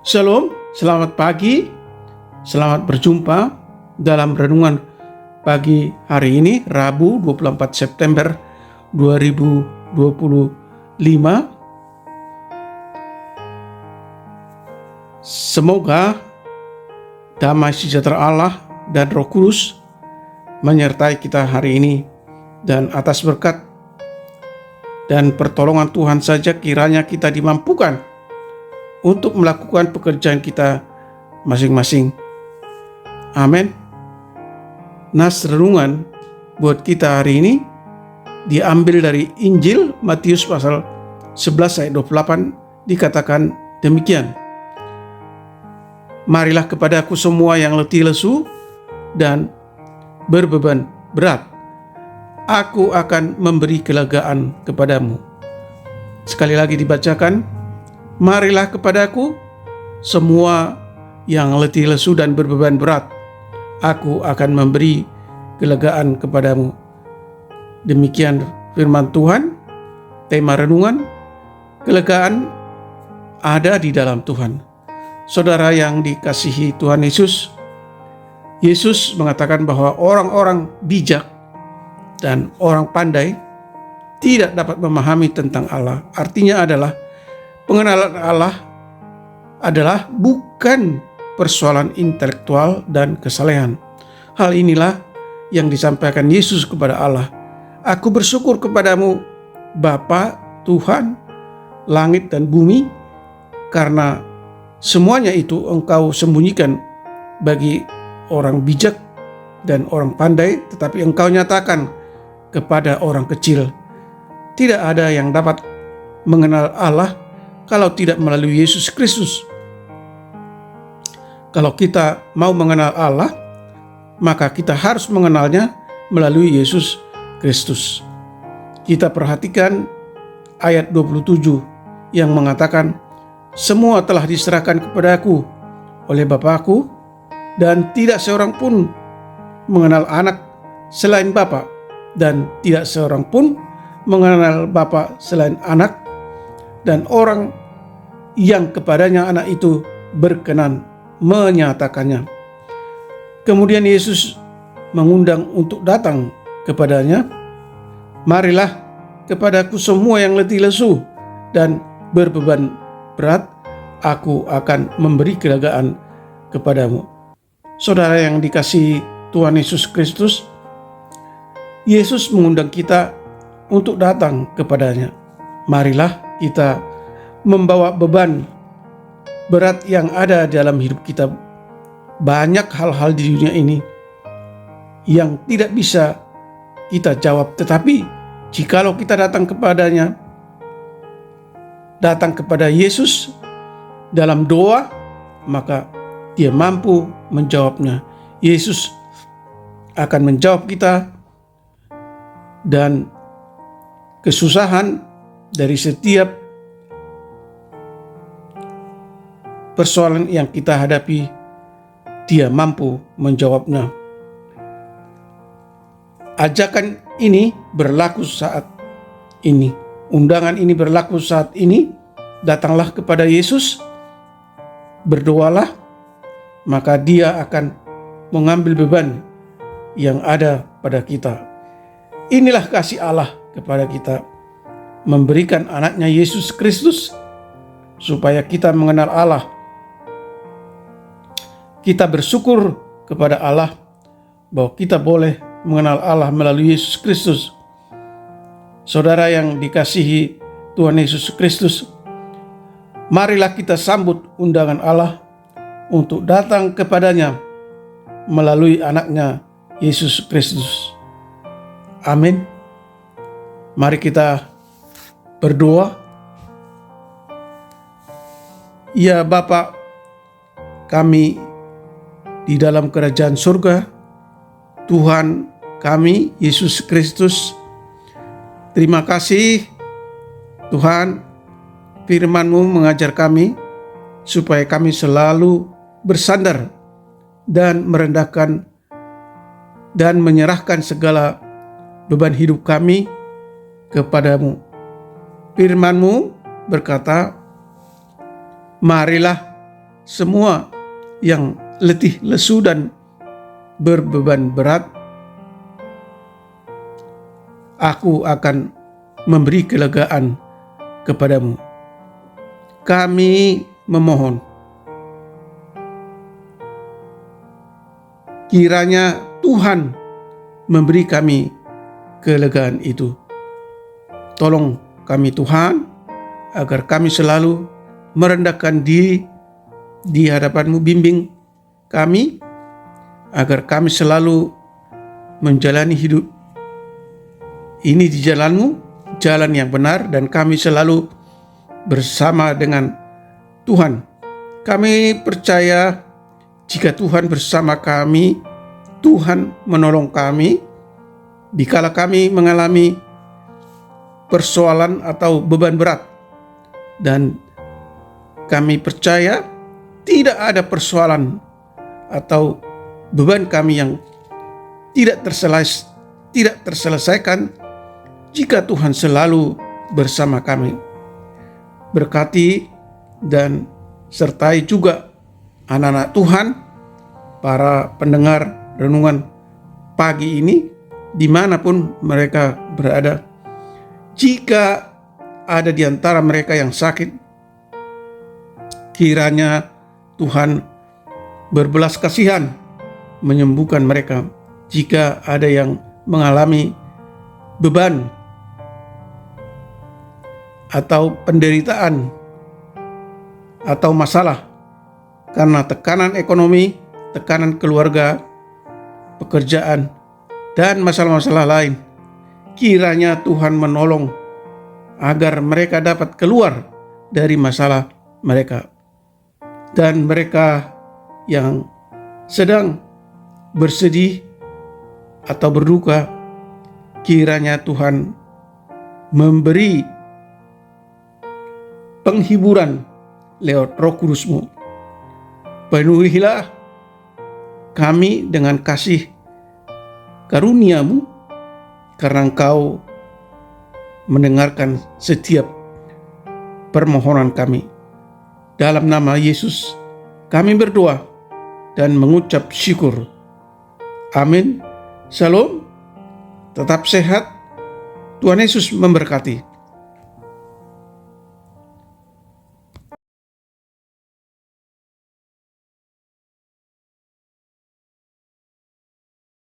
Shalom, selamat pagi, selamat berjumpa dalam renungan pagi hari ini, Rabu 24 September 2025. Semoga damai sejahtera Allah dan Roh Kudus menyertai kita hari ini, dan atas berkat dan pertolongan Tuhan saja kiranya kita dimampukan untuk melakukan pekerjaan kita masing-masing. Amin. Nas renungan buat kita hari ini diambil dari Injil Matius pasal 11 ayat 28, dikatakan demikian. Marilah kepadaku semua yang letih lesu dan berbeban berat, aku akan memberi kelegaan kepadamu. Sekali lagi dibacakan, marilah kepadaku semua yang letih lesu dan berbeban berat, aku akan memberi kelegaan kepadamu. Demikian firman Tuhan. Tema renungan, kelegaan ada di dalam Tuhan. Saudara yang dikasihi Tuhan Yesus, Yesus mengatakan bahwa orang-orang bijak dan orang pandai tidak dapat memahami tentang Allah. Artinya adalah pengenalan Allah adalah bukan persoalan intelektual dan kesalehan. Hal inilah yang disampaikan Yesus kepada Allah. Aku bersyukur kepadamu, Bapa, Tuhan, langit dan bumi, karena semuanya itu Engkau sembunyikan bagi orang bijak dan orang pandai, tetapi Engkau nyatakan kepada orang kecil. Tidak ada yang dapat mengenal Allah kalau tidak melalui Yesus Kristus. Kalau kita mau mengenal Allah, maka kita harus mengenalnya melalui Yesus Kristus. Kita perhatikan ayat 27 yang mengatakan, semua telah diserahkan kepadaku oleh Bapa-Ku, dan tidak seorang pun mengenal anak selain Bapa, dan tidak seorang pun mengenal Bapa selain anak, dan orang yang kepadanya anak itu berkenan menyatakannya. Kemudian Yesus mengundang untuk datang kepadanya. Marilah kepadaku semua yang letih lesu dan berbeban berat, aku akan memberi kelegaan kepadamu. Saudara yang dikasihi Tuhan Yesus Kristus, Yesus mengundang kita untuk datang kepadanya. Marilah kita membawa beban berat yang ada dalam hidup kita. Banyak hal-hal di dunia ini yang tidak bisa kita jawab, tetapi jikalau kita datang kepadanya, datang kepada Yesus dalam doa, maka Dia mampu menjawabnya. Yesus akan menjawab kita, dan kesusahan dari setiap persoalan yang kita hadapi, Dia mampu menjawabnya. Ajakan ini berlaku saat ini. Undangan ini berlaku saat ini. Datanglah kepada Yesus, berdoalah, maka Dia akan mengambil beban yang ada pada kita. Inilah kasih Allah kepada kita, memberikan anaknya Yesus Kristus supaya kita mengenal Allah. Kita bersyukur kepada Allah bahwa kita boleh mengenal Allah melalui Yesus Kristus. Saudara yang dikasihi Tuhan Yesus Kristus, marilah kita sambut undangan Allah untuk datang kepadanya melalui anaknya Yesus Kristus. Amin. Mari kita berdoa. Ya Bapa kami di dalam kerajaan surga, Tuhan kami Yesus Kristus, terima kasih Tuhan, firman-Mu mengajar kami supaya kami selalu bersandar dan merendahkan dan menyerahkan segala beban hidup kami kepadamu. Firman-Mu berkata, marilah semua yang letih, lesu, dan berbeban berat, aku akan memberi kelegaan kepadamu. Kami memohon, kiranya Tuhan memberi kami kelegaan itu. Tolong kami Tuhan, agar kami selalu merendahkan diri di hadapan-Mu. Bimbing kami, agar kami selalu menjalani hidup ini di jalan-Mu, jalan yang benar, dan kami selalu bersama dengan Tuhan. Kami percaya jika Tuhan bersama kami, Tuhan menolong kami dikala kami mengalami persoalan atau beban berat. Dan kami percaya tidak ada persoalan atau beban kami yang tidak terselesaikan jika Tuhan selalu bersama kami. Berkati dan sertai juga anak-anak Tuhan, para pendengar renungan pagi ini, dimanapun mereka berada. Jika ada di antara mereka yang sakit, kiranya Tuhan berbelas kasihan menyembuhkan mereka. Jika ada yang mengalami beban atau penderitaan atau masalah karena tekanan ekonomi, tekanan keluarga, pekerjaan, dan masalah-masalah lain, kiranya Tuhan menolong agar mereka dapat keluar dari masalah mereka. Dan mereka yang sedang bersedih atau berduka, kiranya Tuhan memberi penghiburan lewat Roh Kudus-Mu. Penuhilah kami dengan kasih karunia-Mu, karena Engkau mendengarkan setiap permohonan kami. Dalam nama Yesus kami berdoa dan mengucap syukur. Amin. Shalom. Tetap sehat. Tuhan Yesus memberkati.